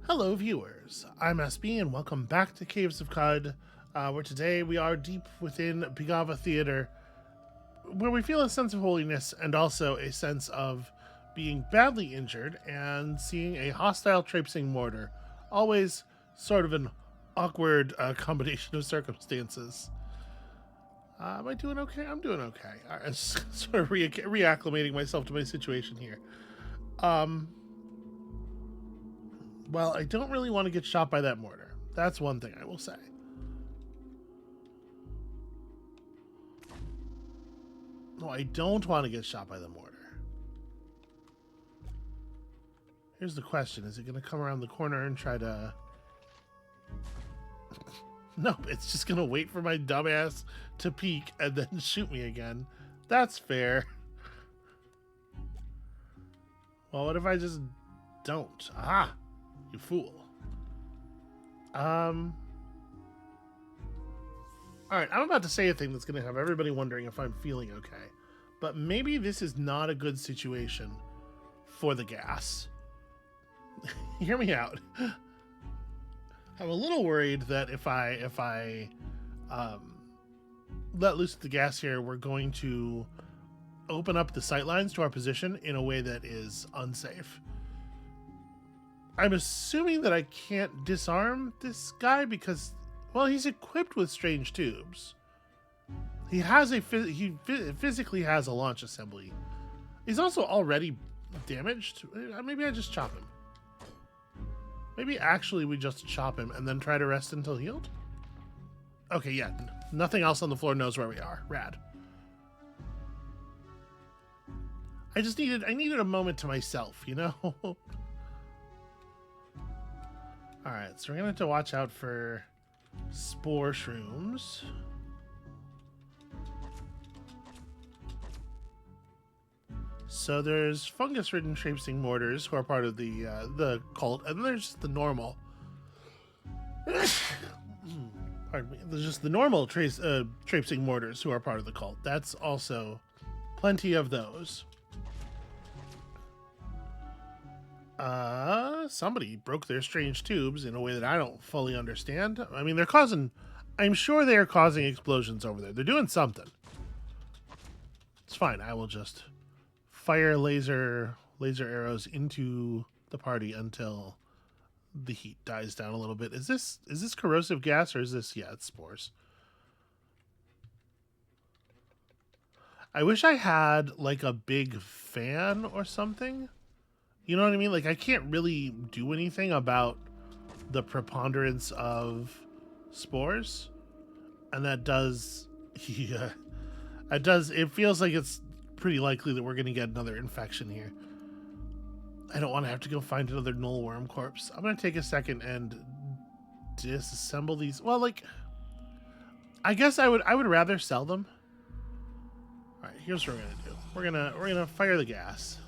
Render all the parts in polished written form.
Hello viewers, I'm SB and welcome back to Caves of Cud, where today we are deep within Pava Theater, where we feel a sense of holiness and also a sense of being badly injured and seeing a hostile traipsing mortar. Always sort of an awkward combination of circumstances. Am I doing okay? I'm doing okay. I'm sort of reacclimating myself to my situation here. Well, I don't really want to get shot by that mortar. That's one thing I will say. No, I don't want to get shot by the mortar. Here's the question. Is it going to come around the corner and try to... Nope, it's just going to wait for my dumbass to peek and then shoot me again. That's fair. Well, what if I just don't? Aha! You fool. Alright, I'm about to say a thing that's going to have everybody wondering if I'm feeling okay. But maybe this is not a good situation for the gas. Hear me out. I'm a little worried that if I let loose the gas here, we're going to open up the sightlines to our position in a way that is unsafe. I'm assuming that I can't disarm this guy because, well, he's equipped with strange tubes. He has he physically has a launch assembly. He's also already damaged. Maybe I just chop him. Maybe actually we just chop him and then try to rest until healed? Okay, yeah. Nothing else on the floor knows where we are. Rad. I needed a moment to myself, you know? Alright, so we're gonna have to watch out for spore shrooms. So there's fungus-ridden traipsing mortars who are part of the cult, and there's the normal. Pardon me. There's just the normal traipsing mortars who are part of the cult. That's also plenty of those. Somebody broke their strange tubes in a way that I don't fully understand. I mean, I'm sure they are causing explosions over there. They're doing something. It's fine. I will just fire laser arrows into the party until the heat dies down a little bit. Is this corrosive gas or is this, yeah, it's spores. I wish I had like a big fan or something. You know what I mean? Like I can't really do anything about the preponderance of spores. And that does, yeah, it feels like it's pretty likely that we're going to get another infection here. I don't want to have to go find another null worm corpse. I'm going to take a second and disassemble these. Well, like, I guess I would rather sell them. All right, here's what we're going to do. We're going to fire the gas.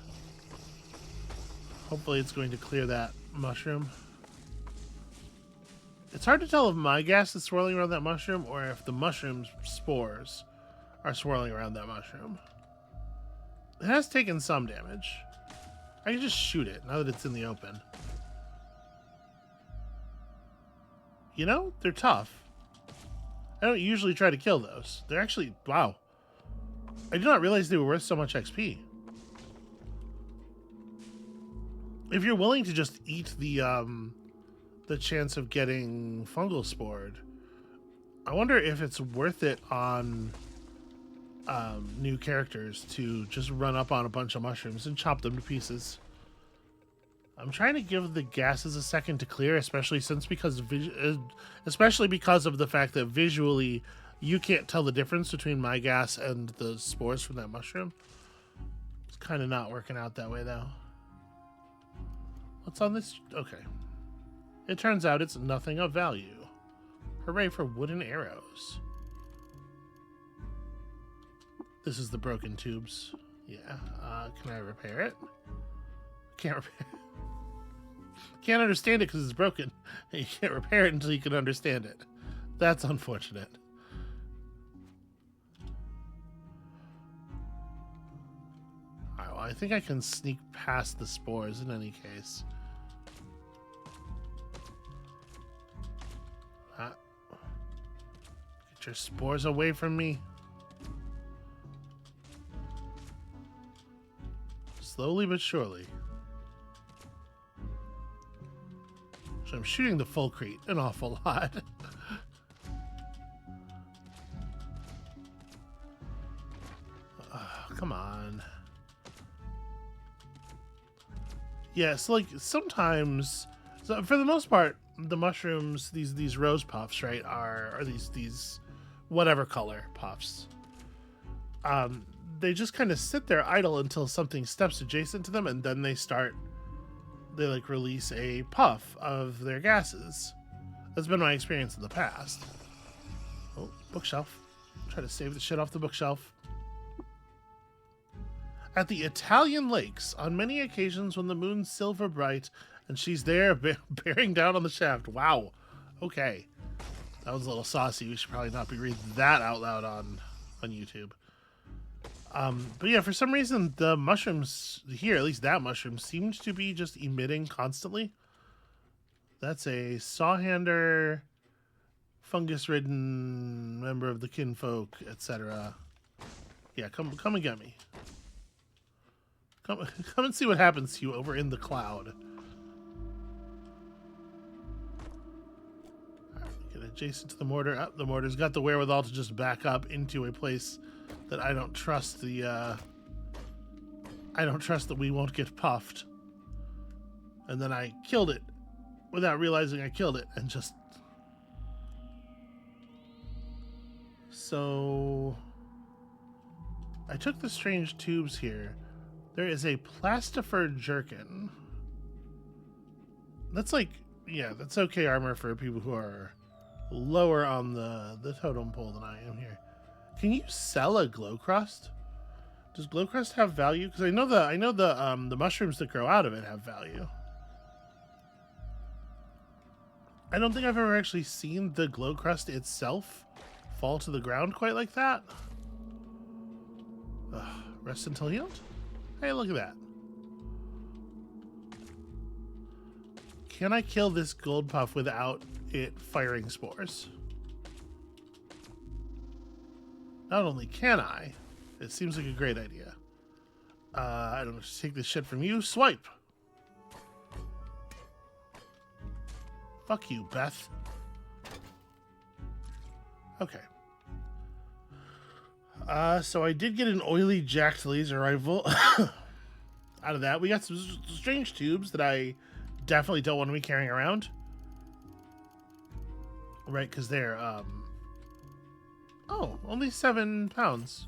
Hopefully it's going to clear that mushroom. It's hard to tell if my gas is swirling around that mushroom or if the mushroom's spores are swirling around that mushroom. It has taken some damage. I can just shoot it now that it's in the open. You know, they're tough. I don't usually try to kill those. They're actually, wow. I did not realize they were worth so much XP. If you're willing to just eat the chance of getting fungal spored, I wonder if it's worth it on new characters to just run up on a bunch of mushrooms and chop them to pieces. I'm trying to give the gases a second to clear, especially because of the fact that visually you can't tell the difference between my gas and the spores from that mushroom. It's kind of not working out that way though. What's on this? Okay. It turns out it's nothing of value. Hooray for wooden arrows. This is the broken tubes. Yeah. Can I repair it? Can't repair it. Can't understand it because it's broken. You can't repair it until you can understand it. That's unfortunate. Alright, well, I think I can sneak past the spores in any case. Get your spores away from me. Slowly but surely. So I'm shooting the full crate an awful lot. Come on. Yeah, so like sometimes, so for the most part, the mushrooms, these rose puffs, right, are these whatever color puffs. They just kind of sit there idle until something steps adjacent to them, and then they like release a puff of their gases. That's been my experience in the past. Oh, bookshelf. Try to save the shit off the bookshelf. At the Italian lakes, on many occasions when the moon's silver bright and she's there bearing down on the shaft. Wow. Okay. That was a little saucy. We should probably not be reading that out loud on YouTube. But yeah, for some reason, the mushrooms here, at least that mushroom, seemed to be just emitting constantly. That's a sawhander, fungus-ridden member of the kinfolk, etc. Yeah, come and get me. Come and see what happens to you over in the cloud. Alright, get adjacent to the mortar. Oh, the mortar's got the wherewithal to just back up into a place that I don't trust I don't trust that we won't get puffed. And then I killed it without realizing I killed it and just... So... I took the strange tubes here. There is a plastifer jerkin. That's like, yeah, that's okay armor for people who are lower on the totem pole than I am here. Can you sell a glow crust? Does glow crust have value? Because I know the mushrooms that grow out of it have value. I don't think I've ever actually seen the glow crust itself fall to the ground quite like that. Rest until healed? Hey, look at that. Can I kill this gold puff without it firing spores? Not only can I, it seems like a great idea. I don't know, just take this shit from you. Swipe! Fuck you, Beth. Okay. So I did get an oily jacked laser rifle out of that. We got some strange tubes that I definitely don't want to be carrying around. Right, because they're, oh, only 7 pounds.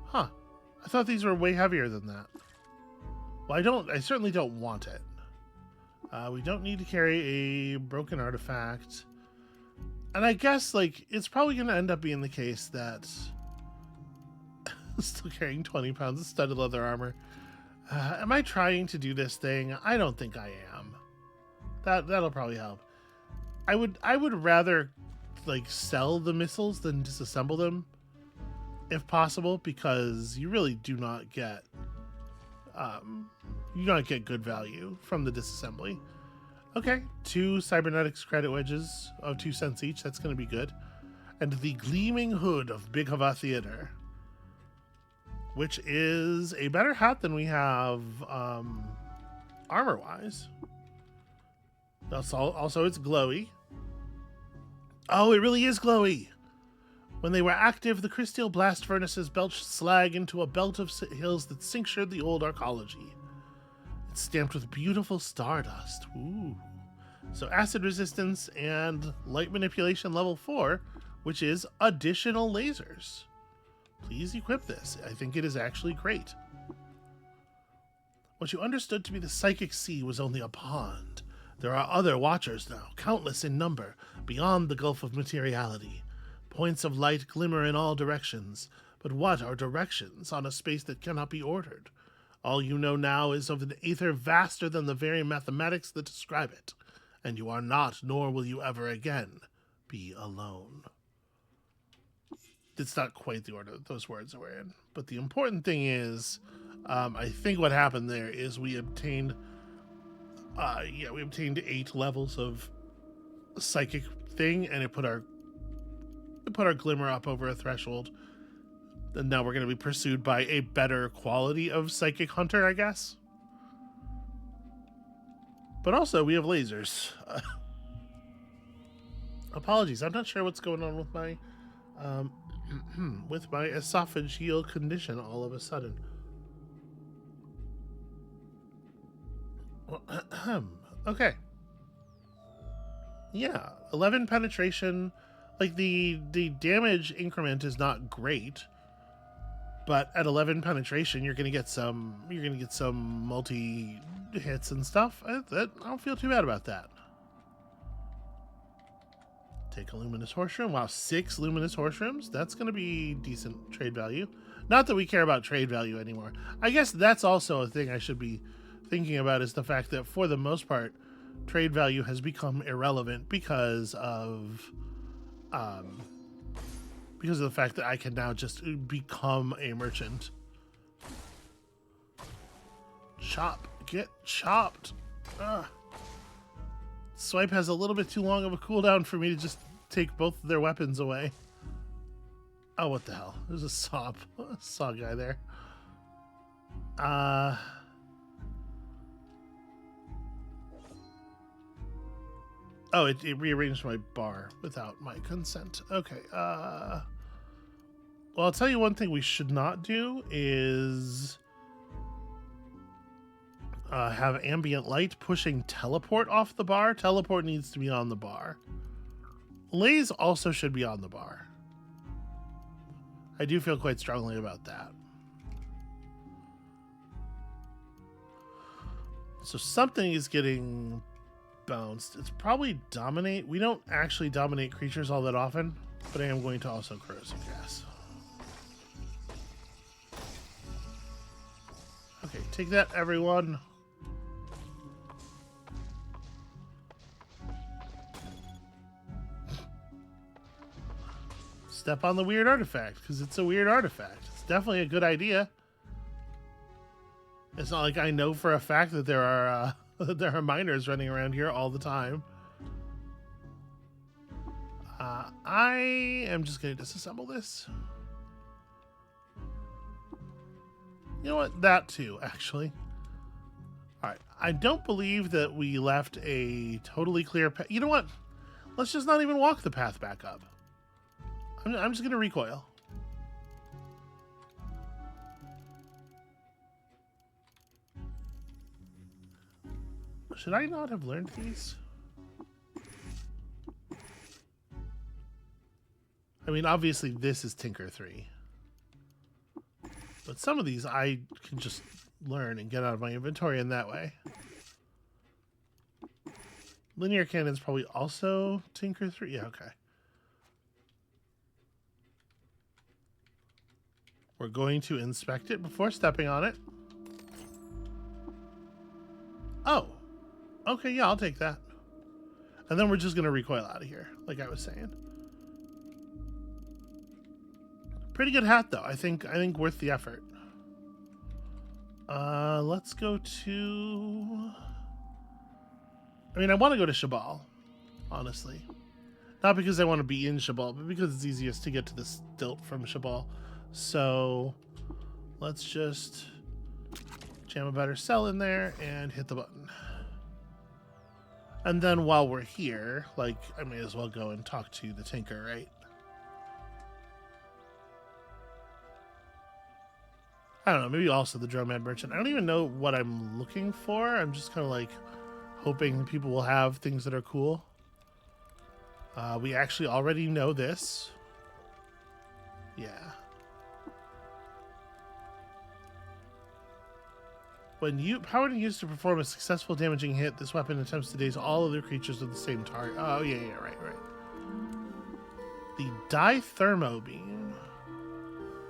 Huh. I thought these were way heavier than that. Well, I certainly don't want it. We don't need to carry a broken artifact. And I guess, like, it's probably going to end up being the case that still carrying 20 pounds of studded leather armor. Am I trying to do this thing? I don't think I am. That'll probably help. I would rather, like, sell the missiles than disassemble them, if possible, because you really do not get good value from the disassembly. Okay, 2 cybernetics credit wedges of 2 cents each. That's going to be good. And the gleaming hood of Big Hava Theater, which is a better hat than we have armor-wise. Also, it's glowy. Oh, it really is glowy. When they were active, the crystal blast furnaces belched slag into a belt of hills that cinctured the old arcology. It's stamped with beautiful stardust. Ooh. So acid resistance and light manipulation level 4, which is additional lasers. Please equip this. I think it is actually great. What you understood to be the psychic sea was only a pond. There are other watchers now, countless in number, beyond the gulf of materiality. Points of light glimmer in all directions. But what are directions on a space that cannot be ordered? All you know now is of an aether vaster than the very mathematics that describe it. And you are not, nor will you ever again, be alone. It's not quite the order those words are in. But the important thing is, I think what happened there is we obtained 8 levels of psychic thing, and it put our glimmer up over a threshold. And now we're going to be pursued by a better quality of psychic hunter, I guess. But also, we have lasers. Apologies, I'm not sure what's going on with my esophageal condition all of a sudden. Okay. Yeah, 11 penetration. Like the damage increment is not great, but at 11 penetration, you're gonna get some multi hits and stuff. I don't feel too bad about that. Take a luminous horse room. Wow, 6 luminous horse rooms. That's gonna be decent trade value. Not that we care about trade value anymore. I guess that's also a thing I should be thinking about, is the fact that for the most part, trade value has become irrelevant because of the fact that I can now just become a merchant. Chop. Get chopped. Ugh. Swipe has a little bit too long of a cooldown for me to just take both of their weapons away. Oh, what the hell? There's a saw guy there. Oh, it rearranged my bar without my consent. Okay. Well, I'll tell you one thing we should not do is have ambient light pushing teleport off the bar. Teleport needs to be on the bar. Laze also should be on the bar. I do feel quite strongly about that. So something is getting bounced. It's probably dominate. We don't actually dominate creatures all that often, but I am going to also corrosive gas. Okay, take that, everyone. Step on the weird artifact, because it's a weird artifact. It's definitely a good idea. It's not like I know for a fact that there are miners running around here all the time. I am just going to disassemble this. You know what? That too, actually. All right. I don't believe that we left a totally clear path. You know what? Let's just not even walk the path back up. I'm just going to recoil. Should I not have learned these? I mean, obviously this is Tinker 3. But some of these I can just learn and get out of my inventory in that way. Linear cannon's probably also Tinker 3. Yeah, okay. We're going to inspect it before stepping on it. Oh. Okay, yeah, I'll take that. And then we're just going to recoil out of here, like I was saying. Pretty good hat, though. I think worth the effort. Let's go to... I mean, I want to go to Shabal, honestly. Not because I want to be in Shabal, but because it's easiest to get to the stilt from Shabal. So let's just jam a better cell in there and hit the button. And then while we're here, like, I may as well go and talk to the Tinker, right? I don't know, maybe also the Dromad Merchant. I don't even know what I'm looking for. I'm just kind of like hoping people will have things that are cool. We actually already know this. Yeah. When powered and used to perform a successful damaging hit, this weapon attempts to daze all other creatures with the same target. Oh, yeah, right. The dithermo beam.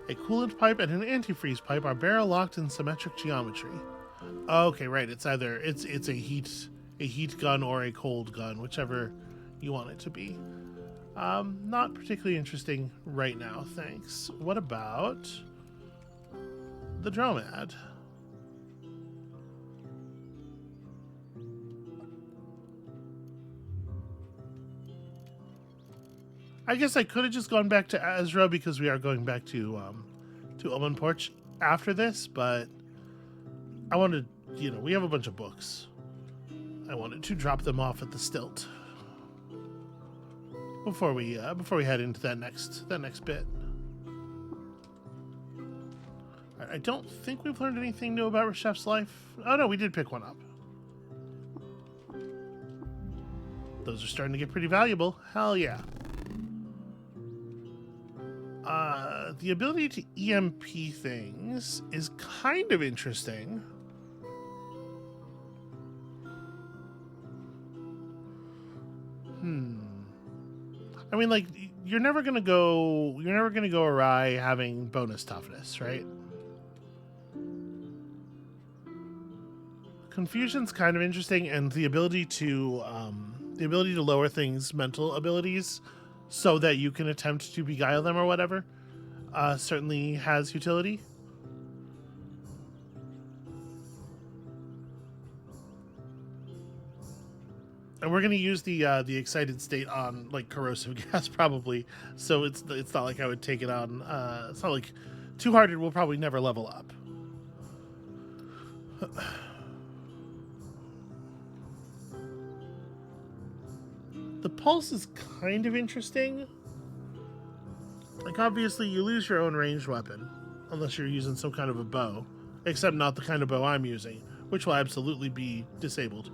A coolant pipe and an antifreeze pipe are barrel locked in symmetric geometry. Okay, right. It's either it's a heat gun or a cold gun, whichever you want it to be. Not particularly interesting right now, thanks. What about the Dromad? I guess I could have just gone back to Ezra because we are going back to Omen Porch after this, but I wanted, we have a bunch of books. I wanted to drop them off at the stilt before we head into that next bit. I don't think we've learned anything new about Reshef's life. Oh no, we did pick one up. Those are starting to get pretty valuable. Hell yeah. The ability to EMP things is kind of interesting. I mean, like, you're never gonna go awry having bonus toughness, right? Confusion's kind of interesting, and the ability to lower things' mental abilities so that you can attempt to beguile them or whatever certainly has utility. And we're gonna use the excited state on like corrosive gas probably, so it's not like I would take it on. It's not like Two-Hearted will probably never level up. The pulse is kind of interesting. Like, obviously, you lose your own ranged weapon, unless you're using some kind of a bow. Except not the kind of bow I'm using, which will absolutely be disabled.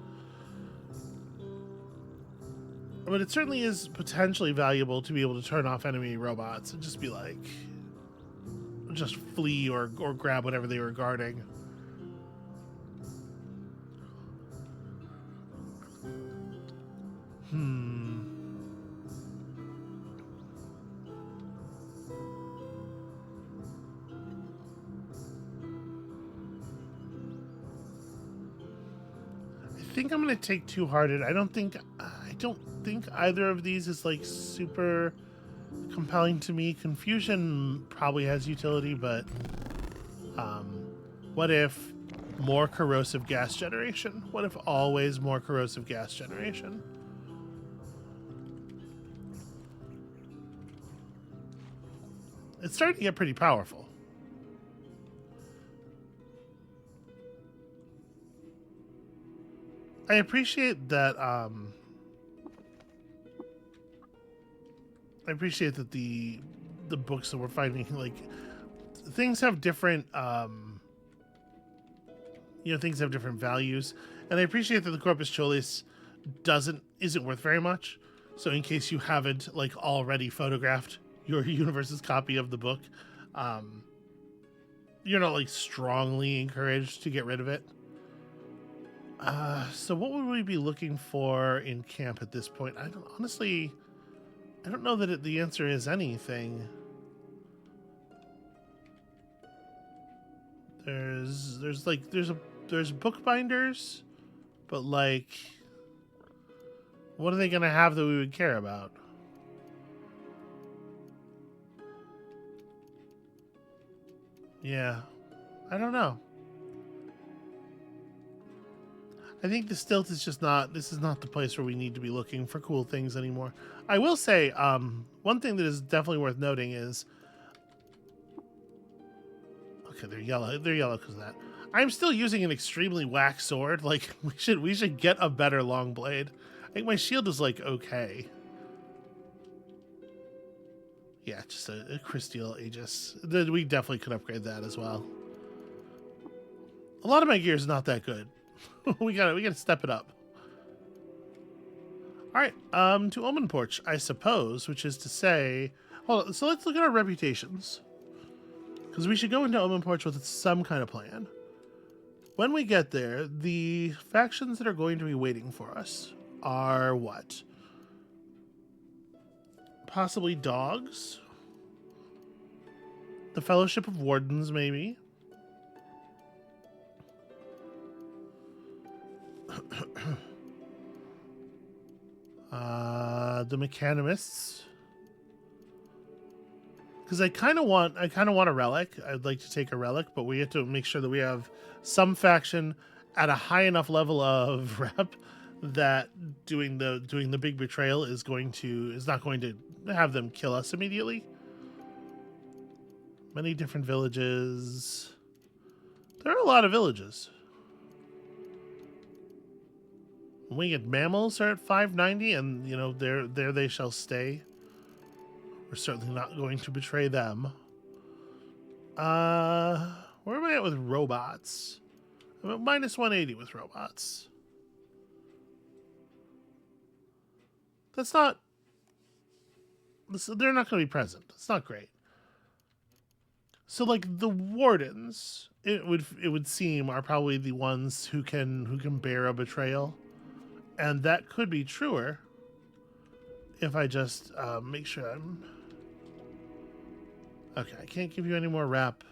But it certainly is potentially valuable to be able to turn off enemy robots and just be like... just flee or grab whatever they were guarding. I think I'm gonna take Two-Hearted. I don't think either of these is like super compelling to me. Confusion probably has utility, but what if more corrosive gas generation? What if always more corrosive gas generation? It's starting to get pretty powerful. I appreciate that. I appreciate that the books that we're finding, like, things have different things have different values, and I appreciate that the Corpus Cholis isn't worth very much. So in case you haven't like already photographed your universe's copy of the book, you're not like strongly encouraged to get rid of it. So what would we be looking for in camp at this point? I don't know that the answer is anything. There's bookbinders, but like, what are they gonna have that we would care about? Yeah, I don't know. I think the stilt is just not... this is not the place where we need to be looking for cool things anymore. I will say, one thing that is definitely worth noting is... okay, they're yellow. They're yellow because of that. I'm still using an extremely whack sword. Like, we should get a better long blade. I think my shield is, like, okay. Yeah, just a Crysteel Aegis. We definitely could upgrade that as well. A lot of my gear is not that good. we gotta step it up. All right, to Omen Porch, I suppose, which is to say, hold on, so let's look at our reputations, because we should go into Omen Porch with some kind of plan. When we get there, the factions that are going to be waiting for us are what? Possibly dogs? The Fellowship of Wardens, maybe? The Mechanimists, because I kind of want a relic. I'd like to take a relic, but we have to make sure that we have some faction at a high enough level of rep that doing the big betrayal is not going to have them kill us immediately. Many different villages. There are a lot of villages. Winged mammals are at 590, and you know there they shall stay. We're certainly not going to betray them. Where am I at with robots? I'm at minus 180 with robots. That's not. They're not going to be present. That's not great. So like the wardens, it would seem are probably the ones who can bear a betrayal, and that could be truer if I just make sure I'm okay. I can't give you any more rep.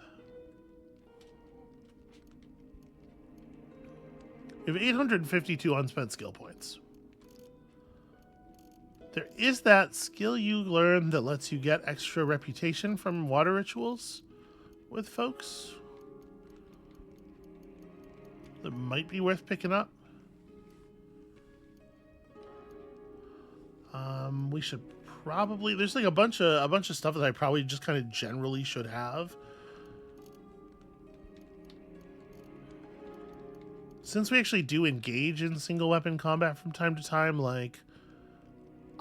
We have 852 unspent skill points. There is that skill you learn that lets you get extra reputation from water rituals with folks. That might be worth picking up. We should probably there's like a bunch of stuff that I probably just kind of generally should have. Since we actually do engage in single weapon combat from time to time, like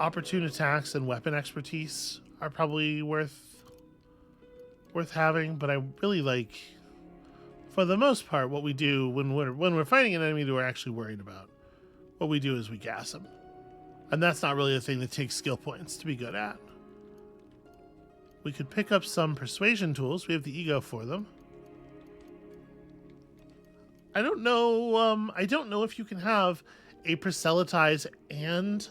opportune attacks and weapon expertise are probably worth having, but I really like, for the most part, what we do when we're fighting an enemy that we're actually worried about, what we do is we gas them. And that's not really a thing that takes skill points to be good at. We could pick up some persuasion tools. We have the ego for them. I don't know if you can have a proselytize and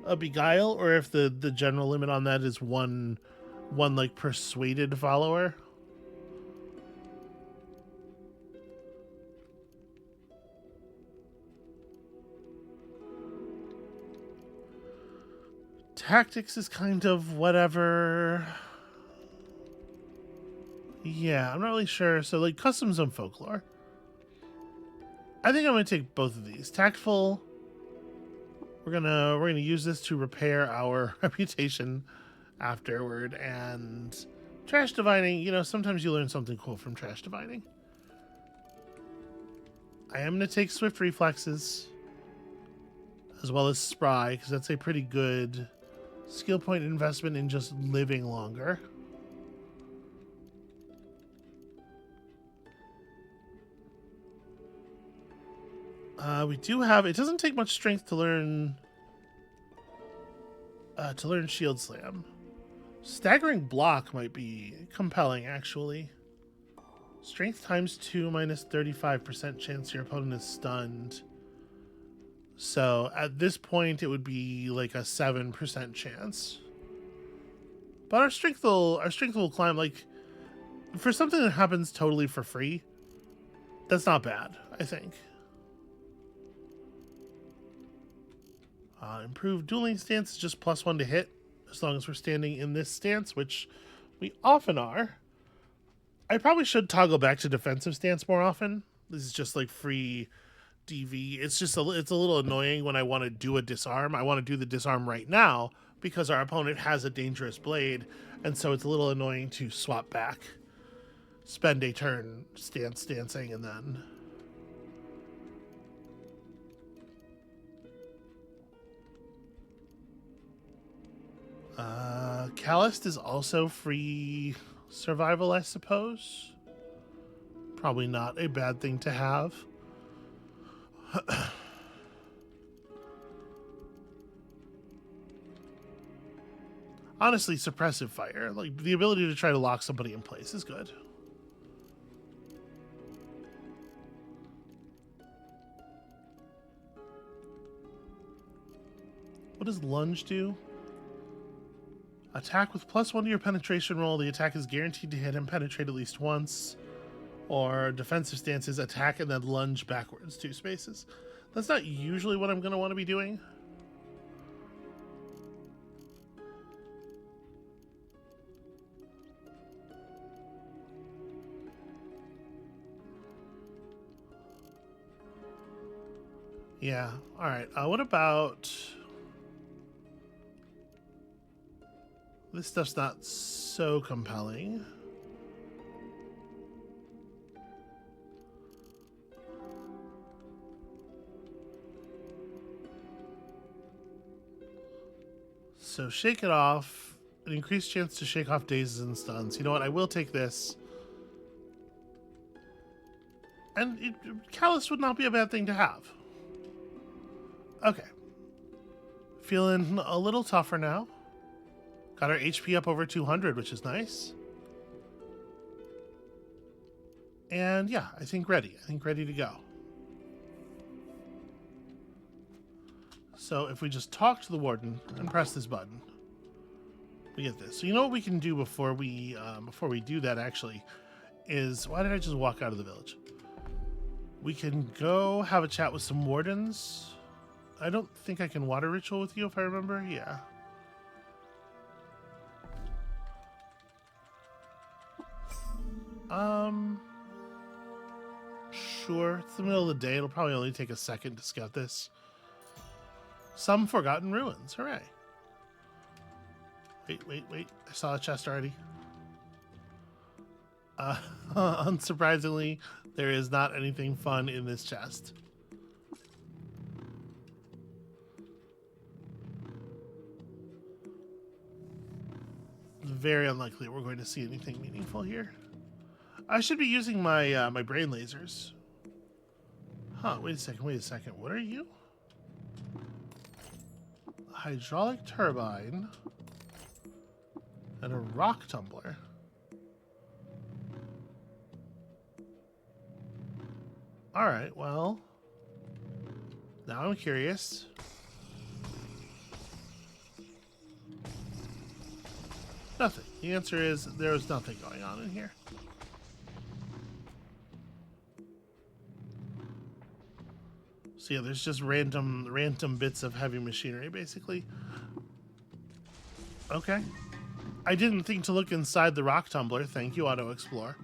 a beguile, or if the general limit on that is one like persuaded follower. Tactics is kind of whatever. Yeah, I'm not really sure. So like customs and folklore. I think I'm gonna take both of these. Tactful. We're gonna use this to repair our reputation afterward, and trash divining. You know, sometimes you learn something cool from trash divining. I am gonna take swift reflexes as well as spry, because that's a pretty good skill point investment in just living longer. We do have. It doesn't take much strength to learn shield slam. Staggering block might be compelling, actually. Strength times 2 minus 35% chance your opponent is stunned. So at this point, it would be like a 7% chance. But our strength will climb. Like, for something that happens totally for free, that's not bad, I think. Improved dueling stance is just +1 to hit, as long as we're standing in this stance, which we often are. I probably should toggle back to defensive stance more often. This is just like free DV. It's just it's a little annoying when I want to do a disarm. I want to do the disarm right now because our opponent has a dangerous blade, and so it's a little annoying to swap back, spend a turn stancing, and then. Calloused is also free survival, I suppose. Probably not a bad thing to have. Honestly, suppressive fire, like the ability to try to lock somebody in place, is good. What does lunge do? Attack with +1 to your penetration roll. The attack is guaranteed to hit and penetrate at least once. Or defensive stances, attack and then lunge backwards 2 spaces. That's not usually what I'm going to want to be doing. Yeah. All right. What about... This stuff's not so compelling. So shake it off. An increased chance to shake off dazes and stuns. You know what? I will take this. And callus would not be a bad thing to have. Okay. Feeling a little tougher now. Got our HP up over 200, which is nice. And yeah, I think ready. I think ready to go. So if we just talk to the warden and press this button, we get this. So you know what we can do before we do that actually is, why did I just walk out of the village? We can go have a chat with some wardens. I don't think I can water ritual with you if I remember. Yeah. Sure. It's the middle of the day. It'll probably only take a second to scout this. Some forgotten ruins. Hooray. Wait. I saw a chest already. Unsurprisingly, there is not anything fun in this chest. Very unlikely we're going to see anything meaningful here. I should be using my my brain lasers. Huh, wait a second. What are you? A hydraulic turbine and a rock tumbler. All right, well, now I'm curious. Nothing. The answer is there's nothing going on in here. So yeah, there's just random bits of heavy machinery, basically. Okay. I didn't think to look inside the rock tumbler. Thank you, Auto Explore.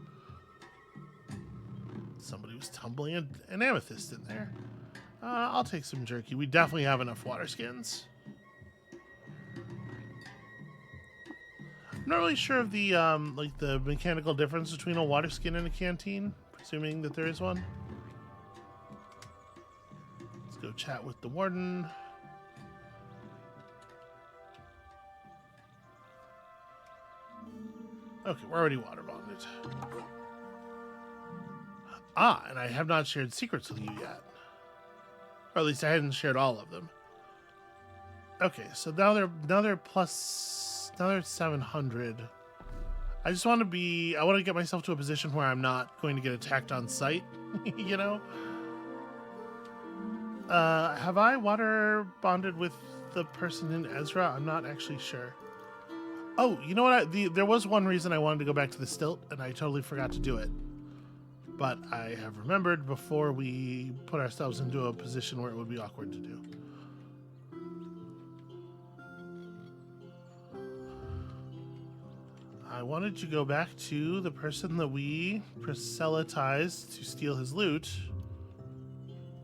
Somebody was tumbling an amethyst in there. I'll take some jerky. We definitely have enough water skins. I'm not really sure of the like the mechanical difference between a water skin and a canteen, presuming that there is one. Let's go chat with the warden. Okay, we're already water bonded. Ah, and I have not shared secrets with you yet. Or at least I hadn't shared all of them. Okay, so now they're plus, now they're at 700. I just want to get myself to a position where I'm not going to get attacked on sight, you know? Have I water bonded with the person in Ezra? I'm not actually sure. Oh, you know what? There was one reason I wanted to go back to the stilt, and I totally forgot to do it. But I have remembered before we put ourselves into a position where it would be awkward to do. I wanted to go back to the person that we proselytized to steal his loot.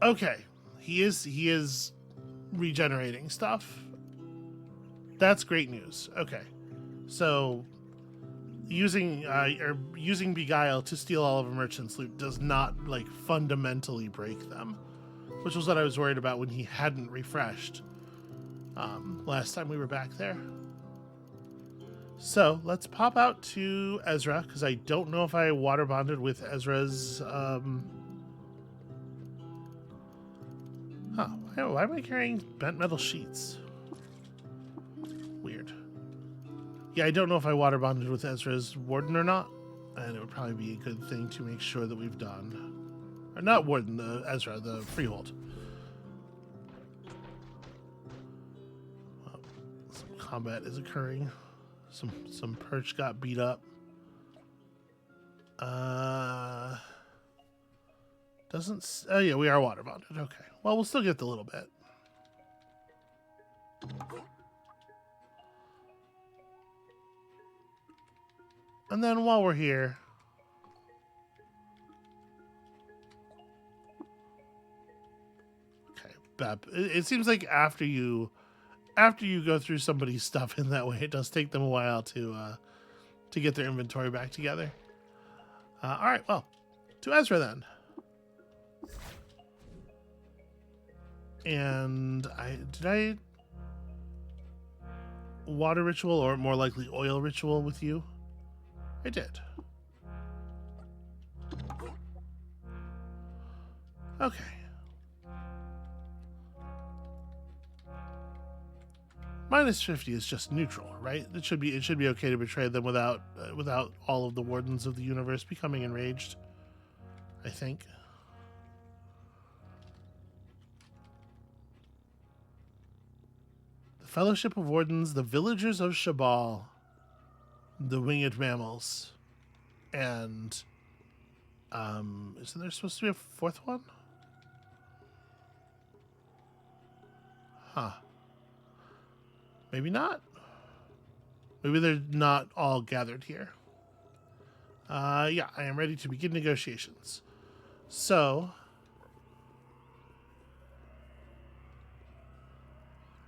Okay, he is regenerating stuff. That's great news. Okay, so using Beguile to steal all of a merchant's loot does not like fundamentally break them, which was what I was worried about when he hadn't refreshed last time we were back there. So let's pop out to Ezra, because I don't know if I water bonded with Ezra's why am I carrying bent metal sheets? Weird. Yeah, I don't know if I water bonded with Ezra's warden or not, and it would probably be a good thing to make sure that we've done. Or not warden, the Ezra, the freehold. Some combat is occurring. Some perch got beat up. Doesn't. Oh yeah, we are water bonded. Okay. Well, we'll still get the little bit. And then while we're here, okay, Bep. It seems like after you go through somebody's stuff in that way, it does take them a while to get their inventory back together. All right, well, to Ezra then. And did I water ritual, or more likely oil ritual with you? I did. Okay. -50 is just neutral, right? It should be okay to betray them without all of the wardens of the universe becoming enraged, I think. The Fellowship of Wardens, the Villagers of Shabal, the Winged Mammals, and isn't there supposed to be a fourth one? Huh. Maybe not. Maybe they're not all gathered here. Yeah, I am ready to begin negotiations. So,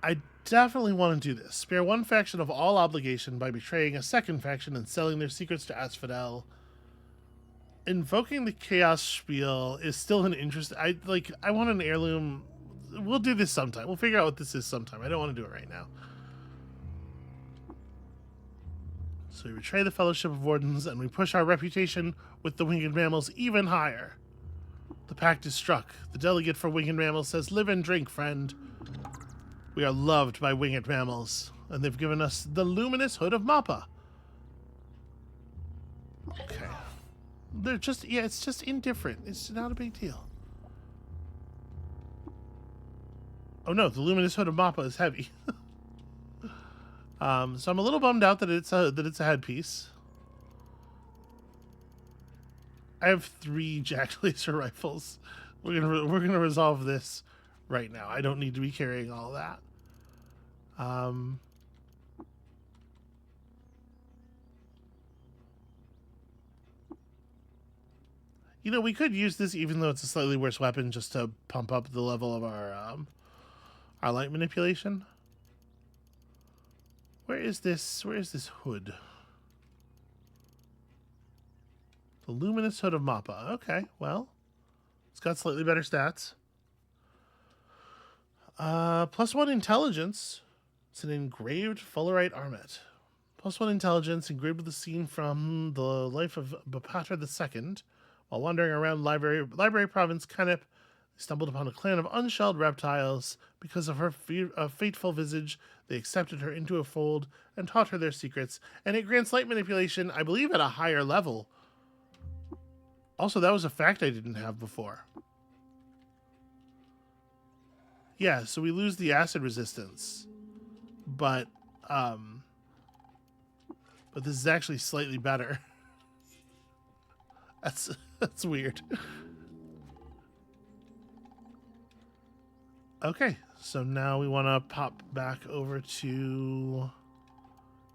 I definitely want to do this. Spare one faction of all obligation by betraying a second faction and selling their secrets to Asphodel. Invoking the Chaos Spiel is still an interest. I want an heirloom. We'll do this sometime. We'll figure out what this is sometime. I don't want to do it right now. So we betray the Fellowship of Wardens, and we push our reputation with the Winged Mammals even higher. The pact is struck. The delegate for Winged Mammals says, "Live and drink, friend." We are loved by Winged Mammals, and they've given us the luminous hood of Mappa. Okay. They're just, yeah, it's just indifferent. It's not a big deal. Oh no, the luminous hood of Mappa is heavy. So I'm a little bummed out that it's a headpiece. I have 3 Jack Laser rifles. We're gonna resolve this right now. I don't need to be carrying all that. You know, we could use this even though it's a slightly worse weapon, just to pump up the level of our light manipulation. Where is this hood? The luminous hood of Mappa. Okay, well, it's got slightly better stats. +1 intelligence. It's an engraved fullerite armet. +1 intelligence, engraved with a scene from the life of Bapatra II. While wandering around library province Canip, they stumbled upon a clan of unshelled reptiles. Because of her fateful visage, they accepted her into a fold and taught her their secrets. And it grants light manipulation, I believe, at a higher level. Also, that was a fact I didn't have before. Yeah, so we lose the acid resistance. But this is actually slightly better. That's weird. Okay, so now we want to pop back over to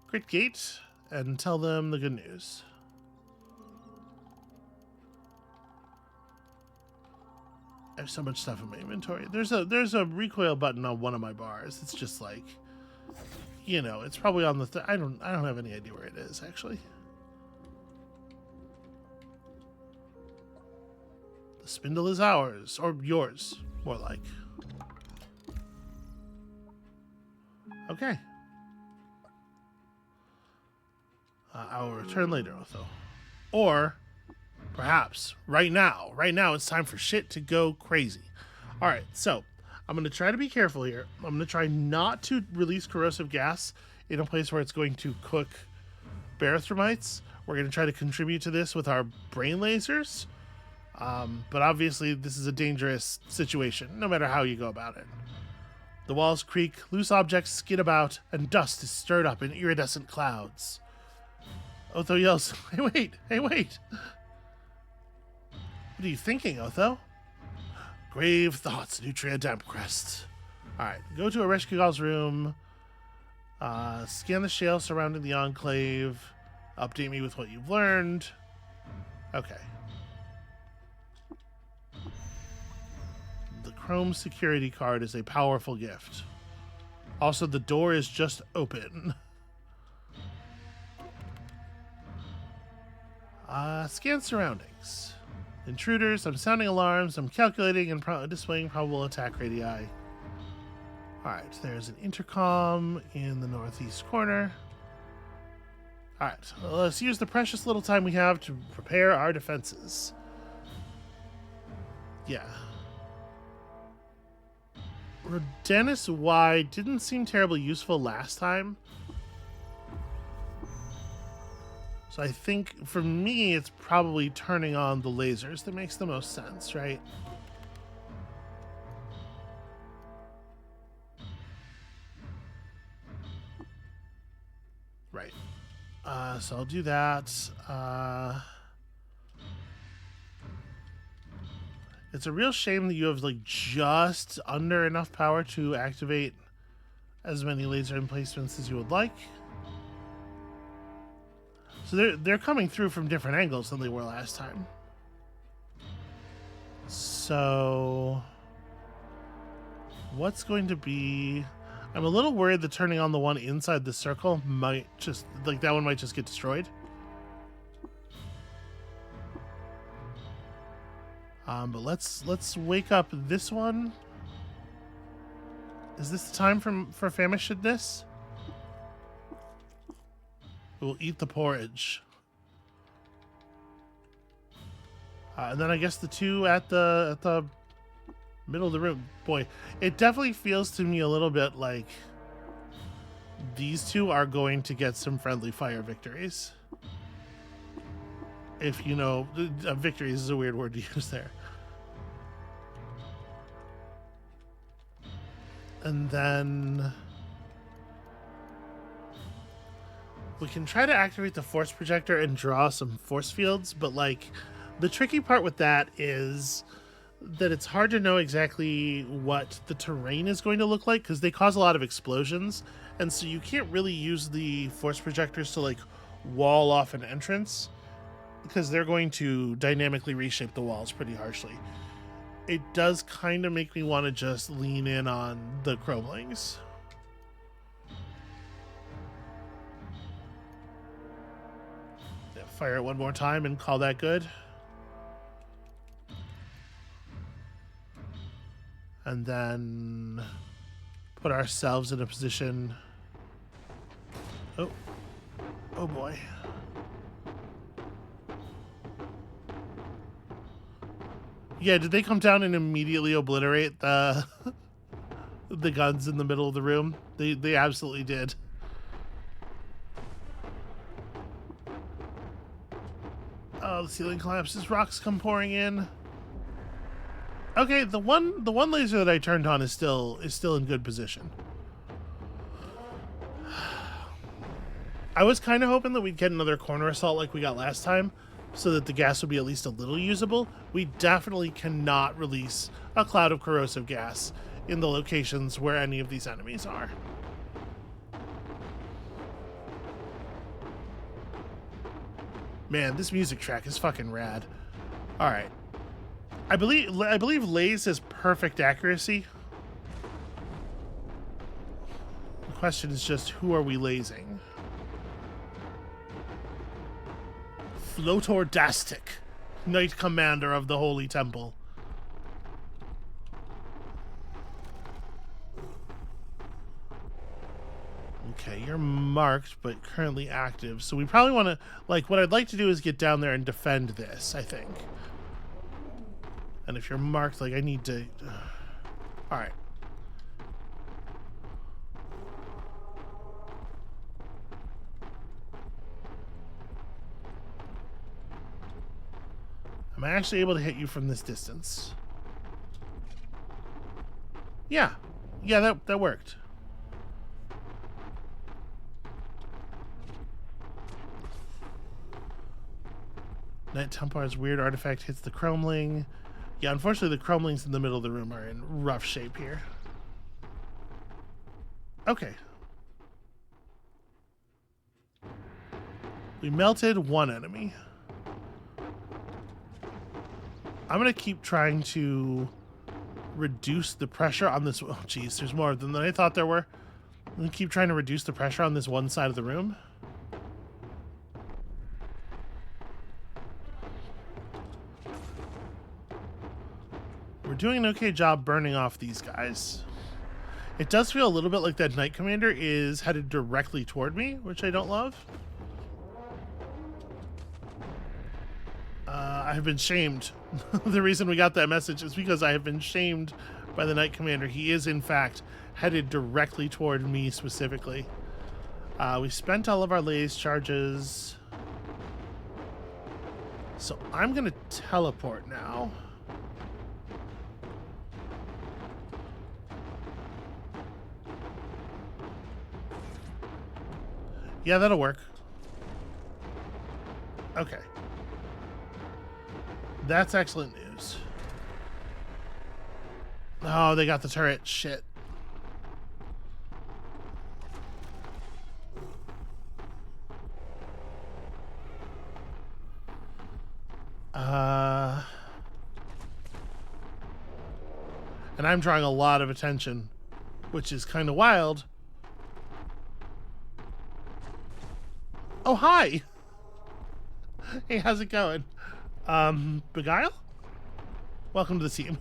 Grit Gate and tell them the good news. I have so much stuff in my inventory. There's a recoil button on one of my bars. It's just like, you know, it's probably on the I don't have any idea where it is actually. The spindle is ours, or yours, more like. Okay. I will return later, Otho. Or perhaps right now. Right now, it's time for shit to go crazy. All right, so I'm going to try to be careful here. I'm going to try not to release corrosive gas in a place where it's going to cook barythromites. We're going to try to contribute to this with our brain lasers. But obviously, this is a dangerous situation, no matter how you go about it. The walls creak, loose objects skid about, and dust is stirred up in iridescent clouds. Otho yells, Hey, wait! What are you thinking, Otho? Grave thoughts, Nutria Dampcrest. Alright, go to Ereshkigal's room, scan the shale surrounding the Enclave, update me with what you've learned. Okay. The chrome security card is a powerful gift. Also, the door is just open. Scan surroundings. Intruders, I'm sounding alarms, I'm calculating and displaying probable attack radii. Alright, there's an intercom in the northeast corner. Alright, let's use the precious little time we have to prepare our defenses. Yeah. Rodennis Y didn't seem terribly useful last time. So I think, for me, it's probably turning on the lasers that makes the most sense, right? Right. So I'll do that. It's a real shame that you have, like, just under enough power to activate as many laser emplacements as you would like. So they're coming through from different angles than they were last time. So what's going to be... I'm a little worried that turning on the one inside the circle might just... like, that one might just get destroyed. But let's wake up this one. Is this the time for famishedness? We'll eat the porridge. And then I guess the two at the middle of the room. Boy, it definitely feels to me a little bit like these two are going to get some friendly fire victories. If you know, victories is a weird word to use there. And then we can try to activate the force projector and draw some force fields, but like the tricky part with that is that it's hard to know exactly what the terrain is going to look like because they cause a lot of explosions, and so you can't really use the force projectors to like wall off an entrance because they're going to dynamically reshape the walls pretty harshly. It does kind of make me want to just lean in on the chromelings. Yeah, fire it one more time and call that good. And then put ourselves in a position. Oh boy. Yeah, did they come down and immediately obliterate the the guns in the middle of the room? They absolutely did. Oh, the ceiling collapses, rocks come pouring in. Okay, the one laser that I turned on is still in good position. I was kind of hoping that we'd get another corner assault like we got last time, so that the gas would be at least a little usable. We definitely cannot release a cloud of corrosive gas in the locations where any of these enemies are. Man, this music track is fucking rad. All right. I believe Laze has perfect accuracy. The question is just, who are we lasing? Flotordastic, Knight Commander of the Holy Temple. Okay, you're marked, but currently active. So we probably want to, like, what I'd like to do is get down there and defend this, I think. And if you're marked, like, I need to... All right. Am I actually able to hit you from this distance? Yeah. Yeah, that worked. Knight Templar's weird artifact hits the chromeling. Yeah, unfortunately the chromelings in the middle of the room are in rough shape here. Okay. We melted one enemy. I'm going to keep trying to reduce the pressure on this. Oh, geez, there's more than I thought there were. I'm gonna keep trying to reduce the pressure on this one side of the room. We're doing an okay job burning off these guys. It does feel a little bit like that Knight Commander is headed directly toward me, which I don't love. I have been shamed. The reason we got that message is because I have been shamed by the Knight Commander. He is, in fact, headed directly toward me specifically. We spent all of our laze charges. So I'm going to teleport now. Yeah, that'll work. Okay. That's excellent news. Oh, they got the turret. Shit. And I'm drawing a lot of attention, which is kind of wild. Oh, hi. Hey, how's it going? Beguile? Welcome to the team.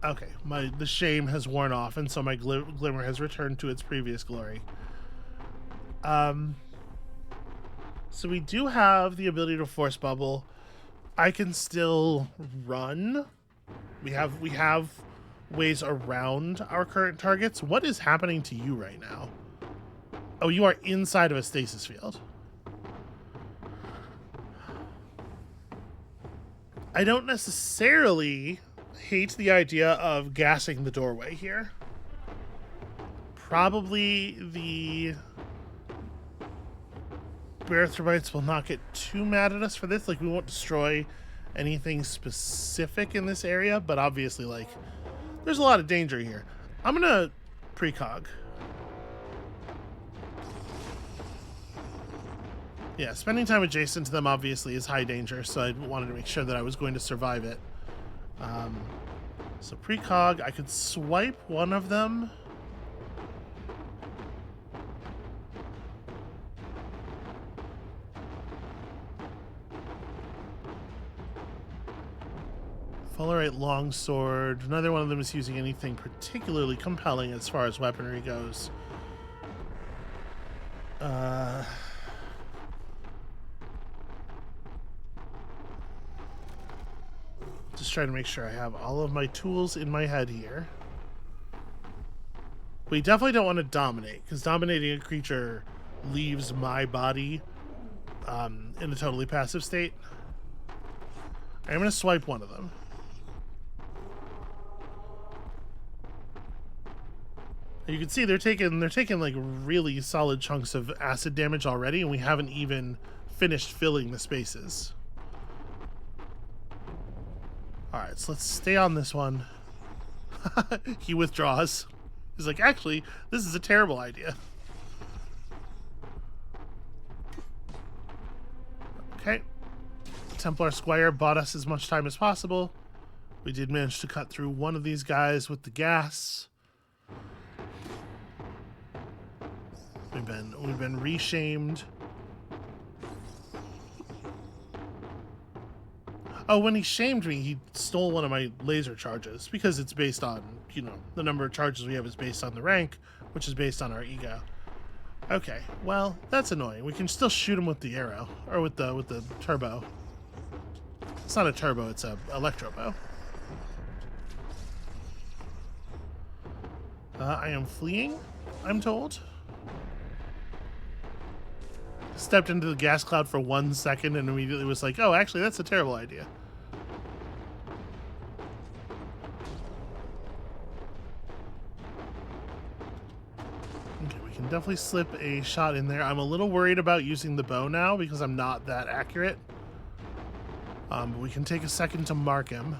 Okay, the shame has worn off, and so my glimmer has returned to its previous glory. So we do have the ability to force bubble. I can still run. We have ways around our current targets. What is happening to you right now? Oh, you are inside of a stasis field. I don't necessarily hate the idea of gassing the doorway here. Probably the bear termites will not get too mad at us for this. Like, we won't destroy anything specific in this area, but obviously, like, there's a lot of danger here. I'm gonna precog. Yeah, spending time adjacent to them obviously is high danger, so I wanted to make sure that I was going to survive it. So precog, I could swipe one of them. Fallerite longsword. Neither one of them is using anything particularly compelling as far as weaponry goes. Just trying to make sure I have all of my tools in my head here. We definitely don't want to dominate, because dominating a creature leaves my body in a totally passive state. I'm going to swipe one of them. You can see they're taking like really solid chunks of acid damage already, and we haven't even finished filling the spaces. Alright, so let's stay on this one. He withdraws. He's like, actually, this is a terrible idea. Okay. Templar Squire bought us as much time as possible. We did manage to cut through one of these guys with the gas. We've been reshamed. Oh, when he shamed me, he stole one of my laser charges, because it's based on, you know, the number of charges we have is based on the rank, which is based on our ego. Okay, well, that's annoying. We can still shoot him with the arrow, or with the turbo. It's not a turbo, it's a electro bow. I am fleeing, I'm told. Stepped into the gas cloud for 1 second and immediately was like, oh, actually, that's a terrible idea. Okay, we can definitely slip a shot in there. I'm a little worried about using the bow now because I'm not that accurate. But we can take a second to mark him.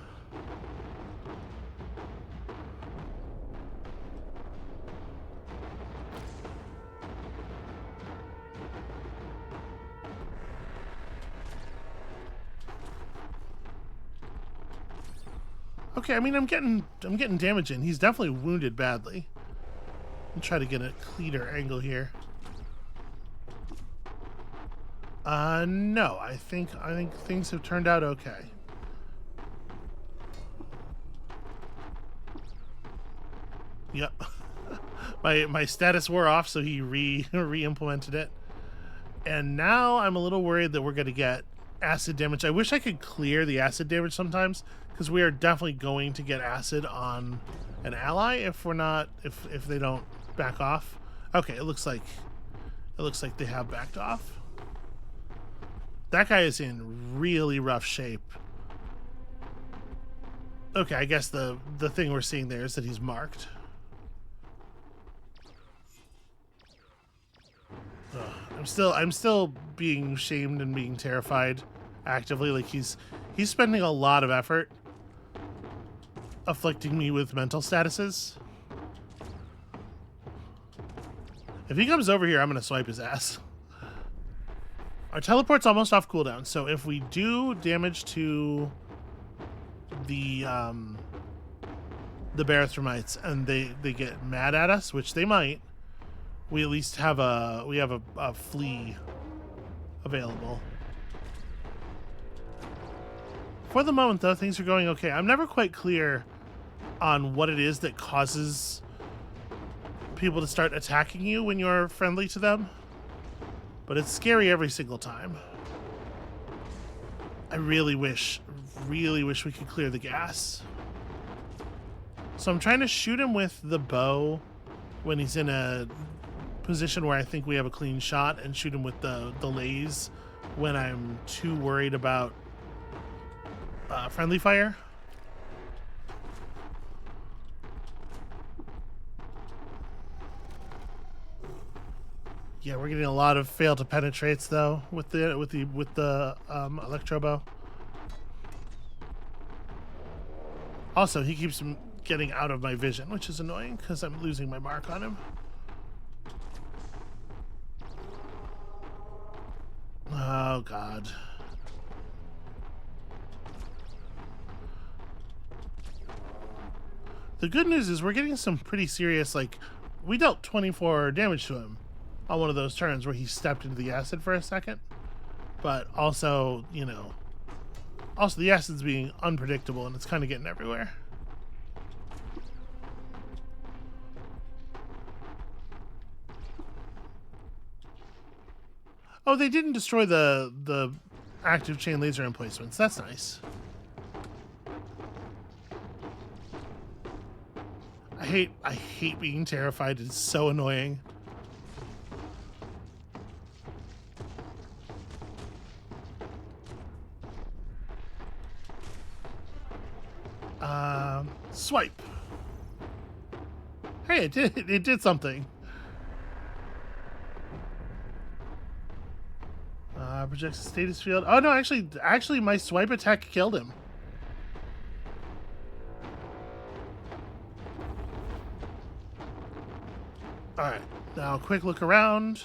Okay, I mean, I'm getting damage in. He's definitely wounded badly. I'll try to get a cleaner angle here. No, I think things have turned out okay. Yep. my status wore off, so he re-implemented it. And now I'm a little worried that we're going to get acid damage. I wish I could clear the acid damage sometimes, because we are definitely going to get acid on an ally if we're not if they don't back off. Okay, it looks like they have backed off. That guy is in really rough shape. Okay, I guess the thing we're seeing there is that he's marked. I'm still being shamed and being terrified actively. Like he's spending a lot of effort afflicting me with mental statuses. If he comes over here, I'm gonna swipe his ass. Our teleport's almost off cooldown, so if we do damage to the Barathramites and they get mad at us, which they might, we at least have a flea available. For the moment, though, things are going okay. I'm never quite clear on what it is that causes people to start attacking you when you're friendly to them, but it's scary every single time. I really wish we could clear the gas. So I'm trying to shoot him with the bow when he's in a position where I think we have a clean shot, and shoot him with the lays when I'm too worried about friendly fire. Yeah, we're getting a lot of fail to penetrates though with the electro bow. Also, he keeps getting out of my vision, which is annoying because I'm losing my mark on him. Oh God. The good news is we're getting some pretty serious, like, we dealt 24 damage to him on one of those turns where he stepped into the acid for a second. But also, you know, the acid's being unpredictable and it's kind of getting everywhere. Oh, they didn't destroy the active chain laser emplacements. That's nice. I hate being terrified. It's so annoying. Swipe. Hey, it did something. Projects a status field. Oh no, actually my swipe attack killed him. Alright, now quick look around.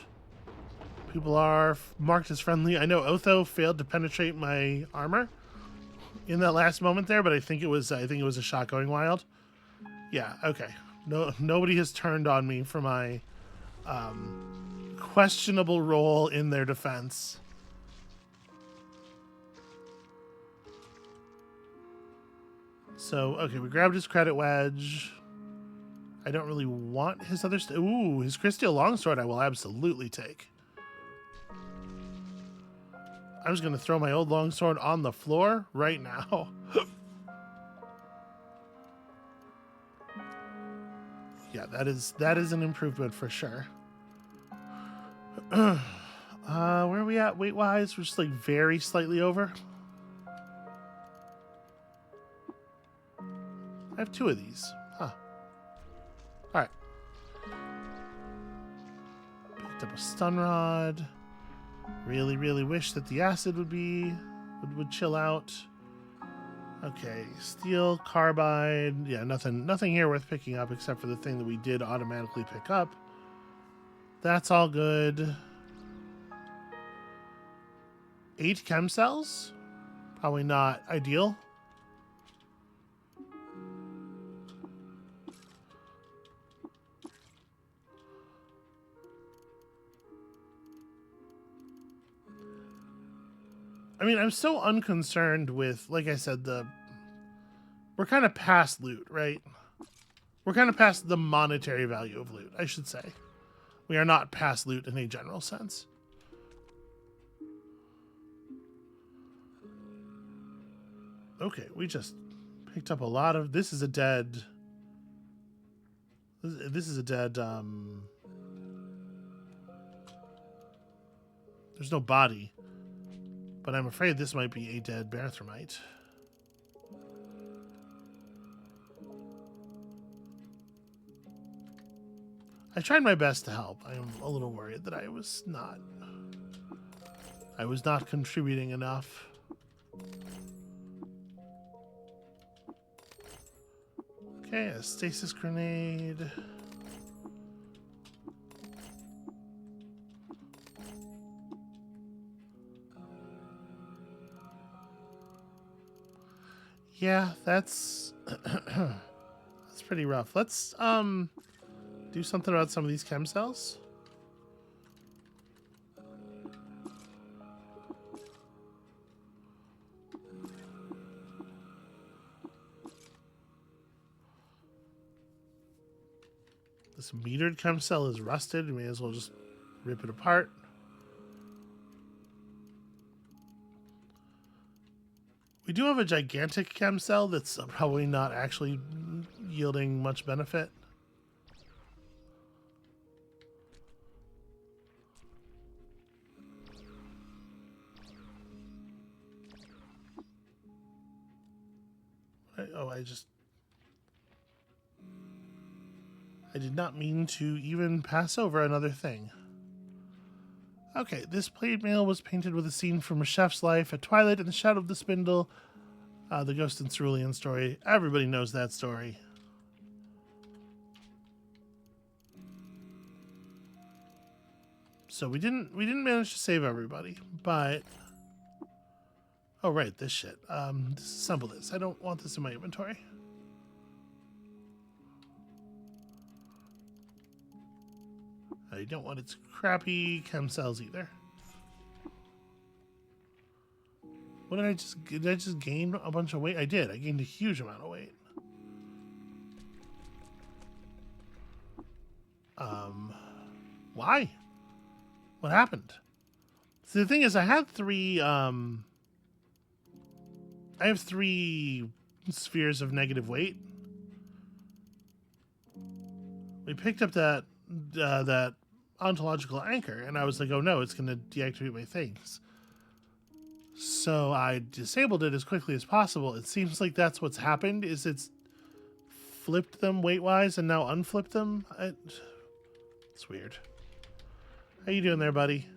People are marked as friendly. I know Otho failed to penetrate my armor in that last moment there, but I think it was a shot going wild. Yeah, okay. Nobody has turned on me for my questionable role in their defense. So, okay, we grabbed his credit wedge. I don't really want his other stuff. Ooh, his crystal longsword I will absolutely take. I'm just going to throw my old longsword on the floor right now. Yeah, that is an improvement for sure. Where are we at weight-wise? We're just like very slightly over. I have 2 of these. Huh. Alright. Picked up a stun rod. Really wish that the acid would chill out. Okay, steel, carbide. Yeah, nothing here worth picking up except for the thing that we did automatically pick up. That's all good. 8 chem cells? Probably not ideal. I mean, I'm so unconcerned with, like I said, we're kind of past loot, right? We're kind of past the monetary value of loot, I should say. We are not past loot in a general sense. Okay, we just picked up a lot of... This is a dead... This is a dead... There's no body. But I'm afraid this might be a dead Bearthromite. I tried my best to help. I'm a little worried that I was not contributing enough. Okay, a stasis grenade. Yeah, that's that's pretty rough. Let's do something about some of these chem cells. This metered chem cell is rusted. We may as well just rip it apart. We do have a gigantic chem cell that's probably not actually yielding much benefit. I did not mean to even pass over another thing. Okay, this plate mail was painted with a scene from a chef's life at twilight in the shadow of the spindle. The ghost and cerulean story. Everybody knows that story. So we didn't manage to save everybody, but oh right, this shit. Disassemble this. I don't want this in my inventory. I don't want its crappy chem cells either. What did I just gain a bunch of weight? I did. I gained a huge amount of weight. Why? What happened? See, the thing is, I have three spheres of negative weight. We picked up that ontological anchor, and I was like, oh no, it's going to deactivate my things. So I disabled it as quickly as possible. It seems like that's what's happened, is it's flipped them weight-wise and now unflipped them. It's weird. How you doing there, buddy?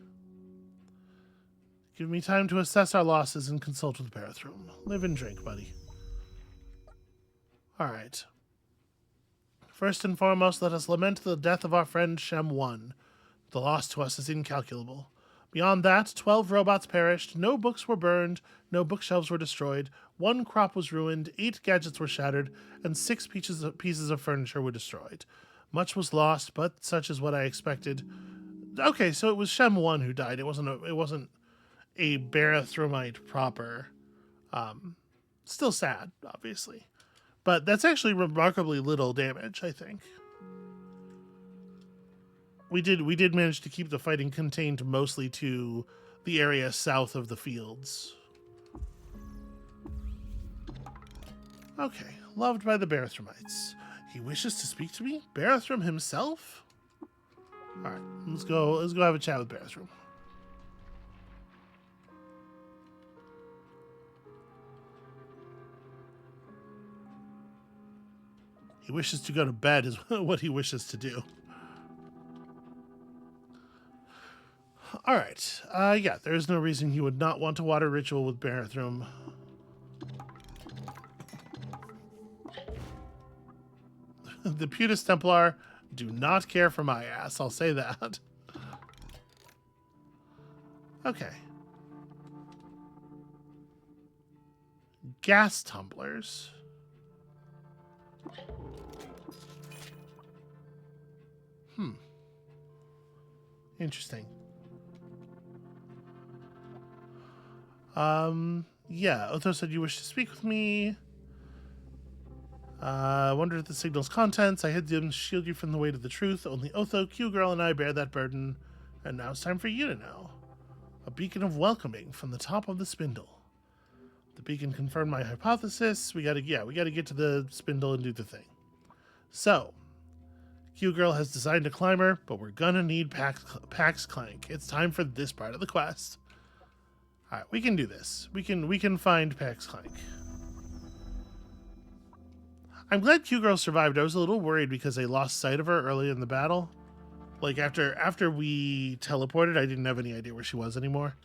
Give me time to assess our losses and consult with Barathrum. Live and drink, buddy. All right. First and foremost, let us lament the death of our friend Shem 1. The loss to us is incalculable. Beyond that, 12 robots perished, no books were burned, no bookshelves were destroyed, 1 crop was ruined, 8 gadgets were shattered, and 6 pieces of furniture were destroyed. Much was lost, but such is what I expected. Okay, so it was Shem 1 who died. It wasn't a Barathromite proper. Still sad, obviously. But that's actually remarkably little damage, I think. We did manage to keep the fighting contained mostly to the area south of the fields. Okay, loved by the Barathromites. He wishes to speak to me? Barathrum himself? Alright, let's go have a chat with Barathrum. He wishes to go to bed is what he wishes to do. Alright, yeah, there's no reason he would not want to water ritual with Barathrum. The Putis Templar do not care for my ass, I'll say that. Okay. Gas tumblers. Interesting. Yeah, Otho said you wish to speak with me. I wondered at the signal's contents. I hid them to shield you from the weight of the truth. Only Otho, Q-Girl, and I bear that burden. And now it's time for you to know. A beacon of welcoming from the top of the spindle. The beacon confirmed my hypothesis. We gotta get to the spindle and do the thing. So, Q-Girl has designed a climber, but we're gonna need Pax Clank. It's time for this part of the quest. Alright, we can do this. We can find Pax Clank. I'm glad Q-Girl survived. I was a little worried because I lost sight of her early in the battle. Like, after we teleported, I didn't have any idea where she was anymore.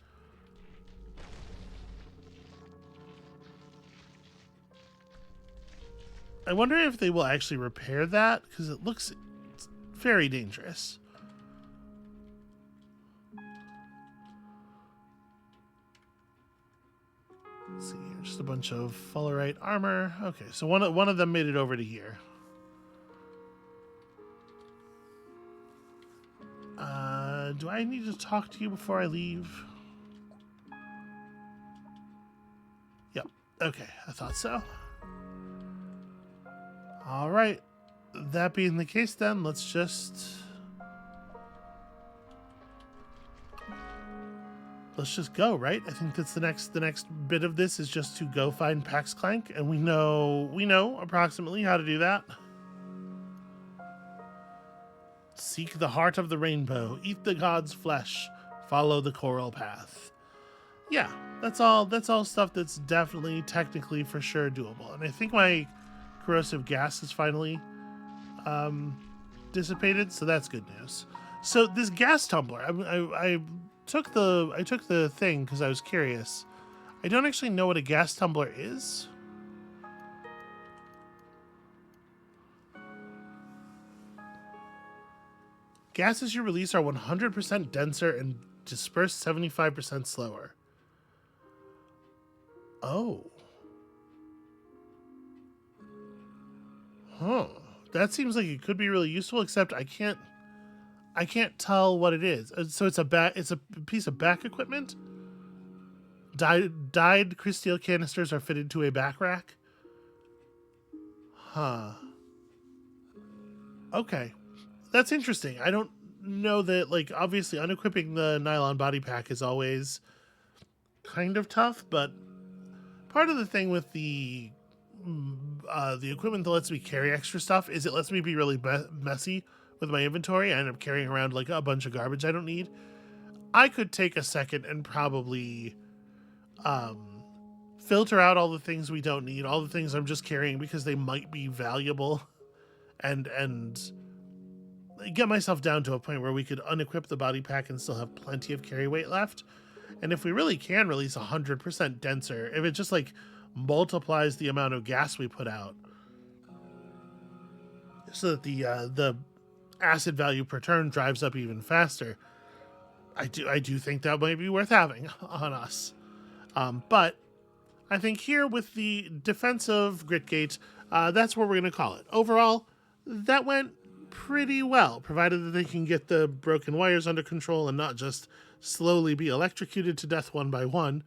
I wonder if they will actually repair that, because it looks very dangerous. Let's see here, just a bunch of fullerite armor. Okay, so one of them made it over to here. Do I need to talk to you before I leave? Yep. Okay, I thought so. All right. That being the case, then let's just go, right? I think that's the next bit of this is just to go find Pax Clank, and we know approximately how to do that. Seek the heart of the rainbow, eat the god's flesh, follow the coral path. Yeah, that's all stuff that's definitely technically for sure doable. And I think my corrosive gas is finally dissipated, so that's good news. So this gas tumbler, I took the thing because I was curious. I don't actually know what a gas tumbler is. Gases you release are 100% denser and disperse 75% slower. Oh. Huh. That seems like it could be really useful, except I can't tell what it is. So it's a piece of back equipment. Dyed crystal canisters are fitted to a back rack. Huh. Okay. That's interesting. I don't know that, like, obviously unequipping the nylon body pack is always kind of tough, but part of the thing with the equipment that lets me carry extra stuff is it lets me be really messy with my inventory. I end up carrying around like a bunch of garbage I don't need. I could take a second and probably filter out all the things we don't need, all the things I'm just carrying because they might be valuable, and get myself down to a point where we could unequip the body pack and still have plenty of carry weight left. And if we really can release 100% denser, if it just like multiplies the amount of gas we put out so that the acid value per turn drives up even faster, I do think that might be worth having on us. But I think here with the defensive Gritgate, that's what we're going to call it. Overall, that went pretty well, provided that they can get the broken wires under control and not just slowly be electrocuted to death one by one.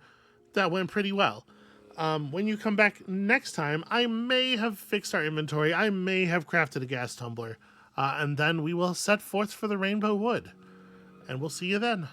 That went pretty well. When you come back next time, I may have fixed our inventory. I may have crafted a gas tumbler. And then we will set forth for the Rainbow Wood. And we'll see you then.